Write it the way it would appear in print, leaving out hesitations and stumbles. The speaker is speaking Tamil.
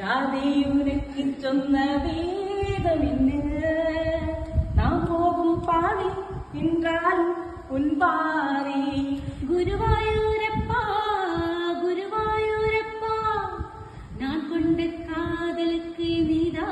ராதை உனக்கு சொன்ன வேதம் என்ன? நாம் போகும் பாதை என்றாலும் உன் பாறை. குருவாயூரப்பா குருவாயூரப்பா, நான் கொண்ட காதலுக்கு நீதான்